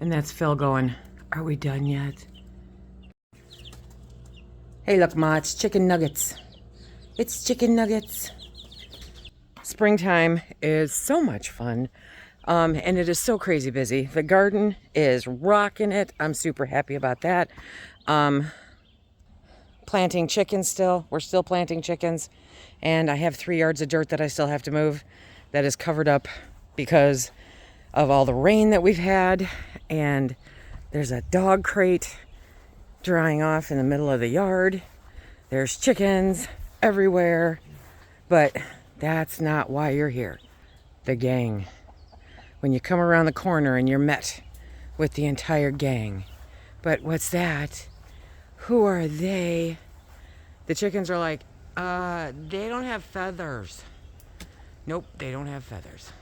And that's Phil going, "Are we done yet?" Hey, look, Ma, it's chicken nuggets. It's chicken nuggets. Springtime is so much fun. And it is so crazy busy. The garden is rocking it. I'm super happy about that. Planting chickens still. We're still planting chickens. And I have 3 yards of dirt that I still have to move that is covered up because of all the rain that we've had. And there's a dog crate drying off in the middle of the yard. There's chickens everywhere. But that's not why you're here. The gang. When you come around the corner and you're met with the entire gang. But what's that? Who are they? The chickens are like, they don't have feathers. Nope, they don't have feathers.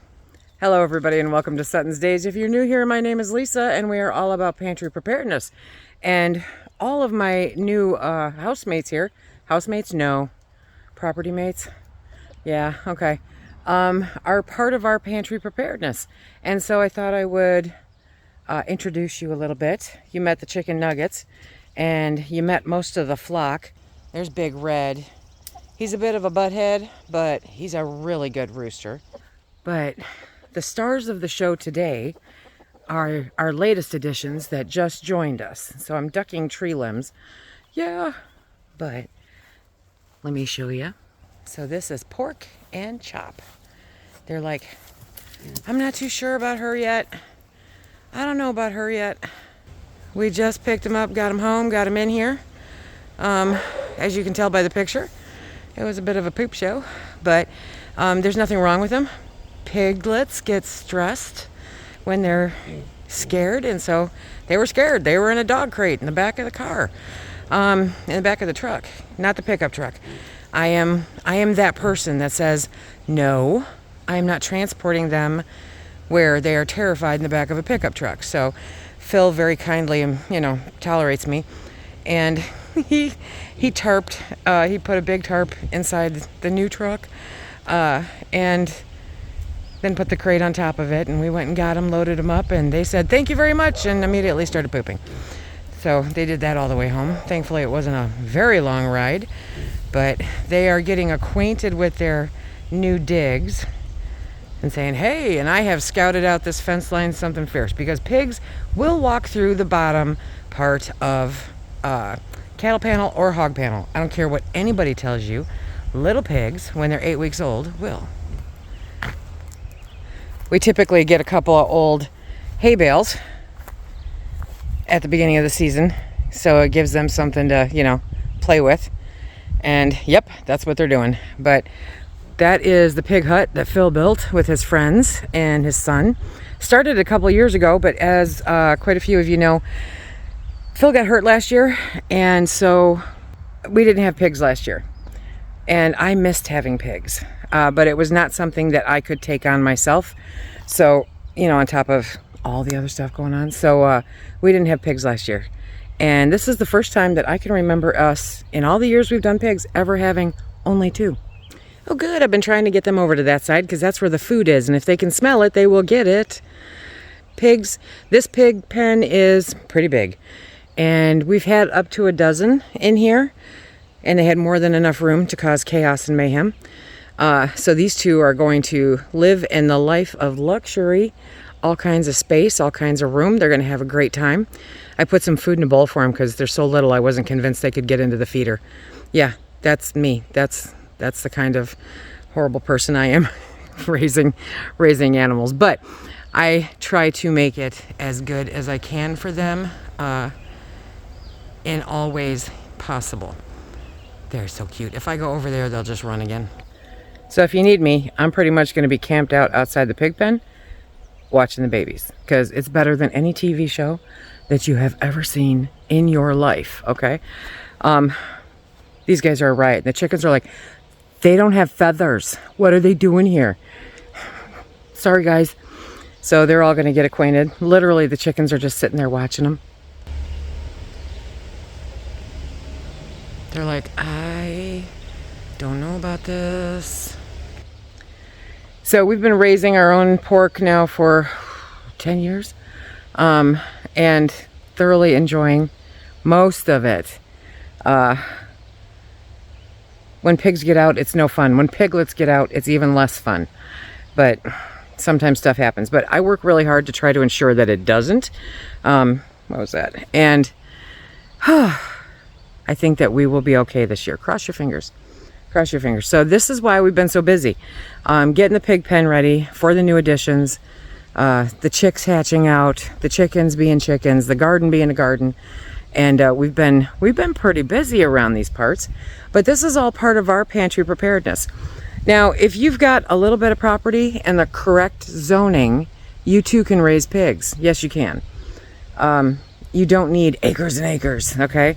Hello, everybody, and welcome to SuttonsDaze. If you're new here, my name is Lisa, and we are all about pantry preparedness. And all of my new housemates here, housemates? No. Property mates? Yeah, okay. Are part of our pantry preparedness. And so I thought I would introduce you a little bit. You met the chicken nuggets, and you met most of the flock. There's Big Red. He's a bit of a butthead, but he's a really good rooster. But the stars of the show today are our latest additions that just joined us. So I'm ducking tree limbs. Yeah, but let me show you. So this is Pork and Chop. They're like, I'm not too sure about her yet. I don't know about her yet. We just picked him up, got him home, got him in here. As you can tell by the picture, it was a bit of a poop show, but there's nothing wrong with him. Piglets get stressed when they're scared, and so they were scared. They were in a dog crate in the back of the car, in the back of the truck, not the pickup truck. I am that person that says, no, I am not transporting them where they are terrified in the back of a pickup truck. So Phil very kindly, tolerates me, and he tarped. He put a big tarp inside the new truck, and then put the crate on top of it, and we went and got him, loaded him up, and they said, thank you very much, and immediately started pooping. So they did that all the way home. Thankfully, it wasn't a very long ride, but they are getting acquainted with their new digs and saying, hey, and I have scouted out this fence line something fierce, because pigs will walk through the bottom part of cattle panel or hog panel. I don't care what anybody tells you. Little pigs, when they're 8 weeks old, will. We typically get a couple of old hay bales at the beginning of the season, so it gives them something to, play with. And yep, that's what they're doing. But that is the pig hut that Phil built with his friends and his son. Started a couple of years ago, but as quite a few of you know, Phil got hurt last year, and so we didn't have pigs last year. And I missed having pigs, but it was not something that I could take on myself. So, on top of all the other stuff going on. So we didn't have pigs last year. And this is the first time that I can remember us, in all the years we've done pigs, ever having only 2. Oh, good. I've been trying to get them over to that side because that's where the food is. And if they can smell it, they will get it. Pigs. This pig pen is pretty big. And we've had up to a dozen in here. And they had more than enough room to cause chaos and mayhem. So these 2 are going to live in the life of luxury. All kinds of space, all kinds of room. They're going to have a great time. I put some food in a bowl for them because they're so little I wasn't convinced they could get into the feeder. Yeah, that's me. That's the kind of horrible person I am, raising animals. But I try to make it as good as I can for them in all ways possible. They're so cute. If I go over there, they'll just run again. So if you need me, I'm pretty much going to be camped out outside the pig pen watching the babies, because it's better than any TV show that you have ever seen in your life, okay? These guys are a riot. The chickens are like, they don't have feathers. What are they doing here? Sorry, guys. So they're all going to get acquainted. Literally, the chickens are just sitting there watching them. They're like, I don't know about this. So we've been raising our own pork now for 10 years. and thoroughly enjoying most of it. When pigs get out, it's no fun. When piglets get out, it's even less fun. But sometimes stuff happens. But I work really hard to try to ensure that it doesn't. What was that? And I think that we will be okay this year. Cross your fingers. Cross your fingers. So this is why we've been so busy. Getting the pig pen ready for the new additions. The chicks hatching out. The chickens being chickens. The garden being a garden. And we've been pretty busy around these parts. But this is all part of our pantry preparedness. Now, if you've got a little bit of property and the correct zoning, you too can raise pigs. Yes, you can. You don't need acres and acres, okay?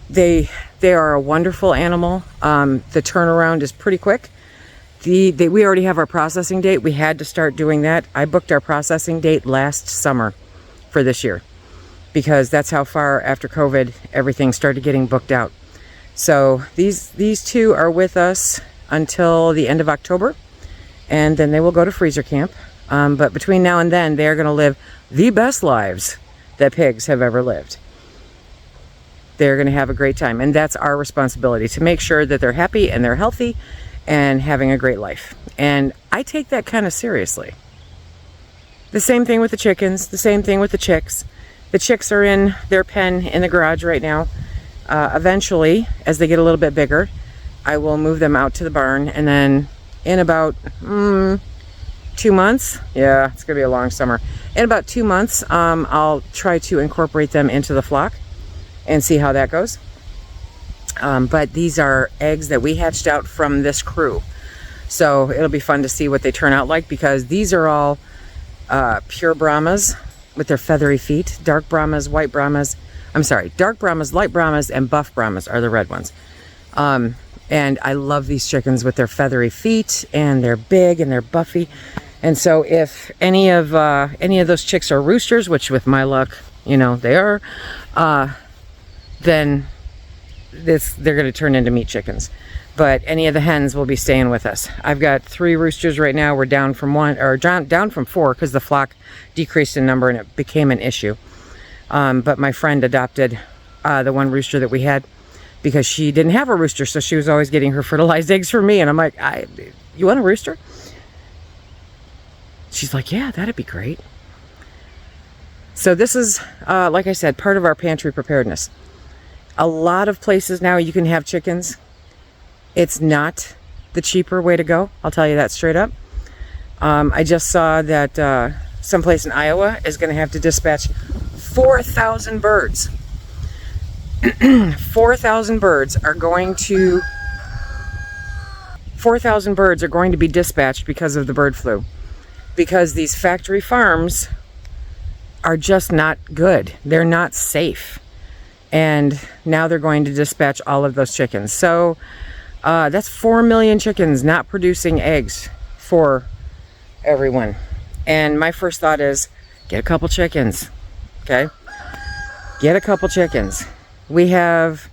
They are a wonderful animal. The turnaround is pretty quick. We already have our processing date. We had to start doing that. I booked our processing date last summer for this year because that's how far after COVID everything started getting booked out. So these two are with us until the end of October, and then they will go to freezer camp. But between now and then, they're going to live the best lives that pigs have ever lived. They're going to have a great time, and that's our responsibility to make sure that they're happy and they're healthy and having a great life. And I take that kind of seriously. The same thing with the chickens, the same thing with the chicks. The chicks are in their pen in the garage right now. Eventually, as they get a little bit bigger, I will move them out to the barn, and then in about 2 months, yeah, it's gonna be a long summer. In about 2 months, I'll try to incorporate them into the flock and see how that goes. But these are eggs that we hatched out from this crew. So it'll be fun to see what they turn out like, because these are all pure Brahmas with their feathery feet. Dark Brahmas, white Brahmas. I'm sorry, dark Brahmas, light Brahmas, and buff Brahmas are the red ones. And I love these chickens with their feathery feet, and they're big and they're buffy. And so if any of those chicks are roosters, which with my luck, they are, then they're going to turn into meat chickens. But any of the hens will be staying with us. I've got 3 roosters right now. We're down from 4 because the flock decreased in number and it became an issue. But my friend adopted the one rooster that we had because she didn't have a rooster, so she was always getting her fertilized eggs from me. And I'm like, you want a rooster? She's like, yeah, that'd be great. So this is, like I said, part of our pantry preparedness. A lot of places now you can have chickens. It's not the cheaper way to go. I'll tell you that straight up. I just saw that someplace in Iowa is going to have to dispatch 4,000 birds. 4,000 birds are going to be dispatched because of the bird flu. Because these factory farms are just not good. They're not safe. And now they're going to dispatch all of those chickens. So that's 4 million chickens not producing eggs for everyone. And my first thought is, get a couple chickens, okay? Get a couple chickens. We have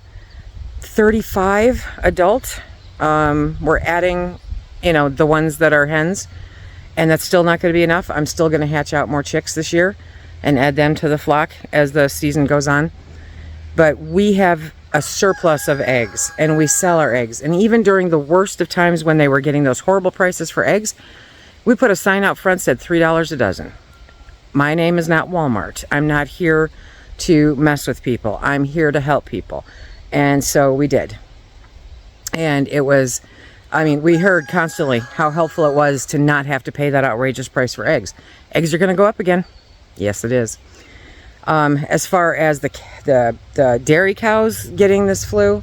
35 adult. We're adding, the ones that are hens, and that's still not going to be enough. I'm still going to hatch out more chicks this year and add them to the flock as the season goes on. But we have a surplus of eggs, and we sell our eggs. And even during the worst of times when they were getting those horrible prices for eggs, we put a sign out front that said $3 a dozen. My name is not Walmart. I'm not here to mess with people. I'm here to help people. And so we did. And it was, we heard constantly how helpful it was to not have to pay that outrageous price for eggs. Eggs are going to go up again. Yes, it is. As far as the dairy cows getting this flu,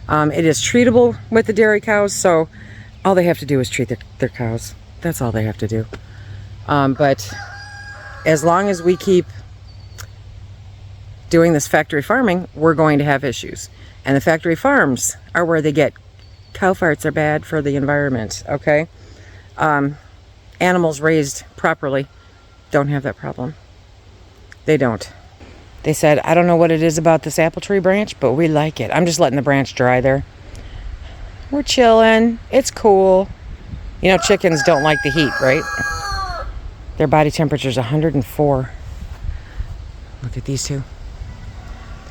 it is treatable with the dairy cows, so all they have to do is treat their cows. That's all they have to do. But as long as we keep doing this factory farming, we're going to have issues. And the factory farms are where they get cow farts are bad for the environment, okay? Animals raised properly don't have that problem. They don't. They said, I don't know what it is about this apple tree branch, but we like it. I'm just letting the branch dry there. We're chilling. It's cool. Chickens don't like the heat, right? Their body temperature is 104. Look at these two.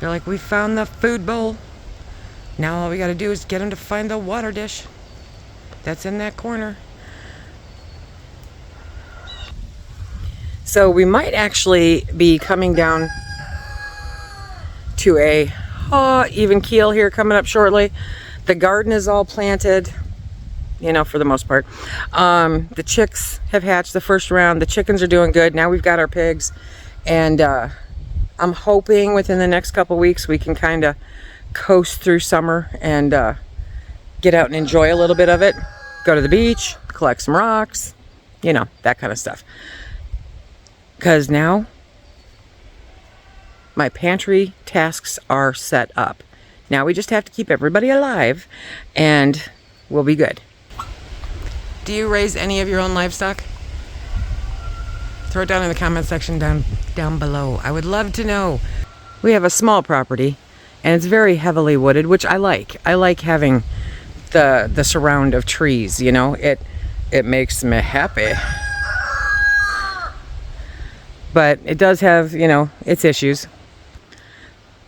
They're like, we found the food bowl. Now all we got to do is get them to find the water dish that's in that corner. So we might actually be coming down to a even keel here coming up shortly. The garden is all planted, you know, for the most part. The chicks have hatched the first round. The chickens are doing good. Now we've got our pigs, and I'm hoping within the next couple weeks we can kind of coast through summer and get out and enjoy a little bit of it. Go to the beach, collect some rocks, you know, that kind of stuff. Because now my pantry tasks are set up. Now we just have to keep everybody alive and we'll be good. Do you raise any of your own livestock? Throw it down in the comment section down below. I would love to know. We have a small property and it's very heavily wooded, which I like. I like having the surround of trees, you know. It makes me happy. But it does have, you know, its issues.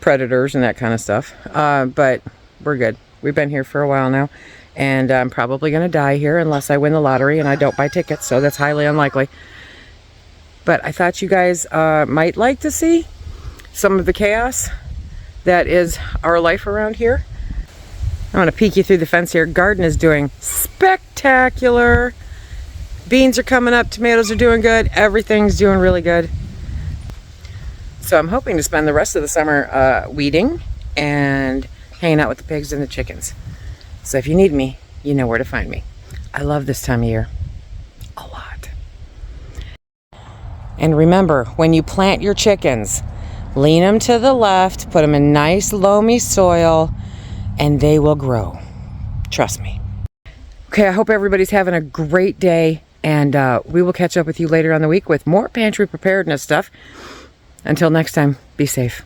Predators and that kind of stuff. But we're good. We've been here for a while now. And I'm probably going to die here unless I win the lottery and I don't buy tickets. So that's highly unlikely. But I thought you guys might like to see some of the chaos that is our life around here. I'm going to peek you through the fence here. Garden is doing spectacular. Beans are coming up. Tomatoes are doing good. Everything's doing really good. So I'm hoping to spend the rest of the summer weeding and hanging out with the pigs and the chickens. So if you need me, you know where to find me. I love this time of year a lot. And remember, when you plant your chickens, lean them to the left, put them in nice loamy soil, and they will grow. Trust me. Okay, I hope everybody's having a great day, and we will catch up with you later on the week with more pantry preparedness stuff. Until next time, be safe.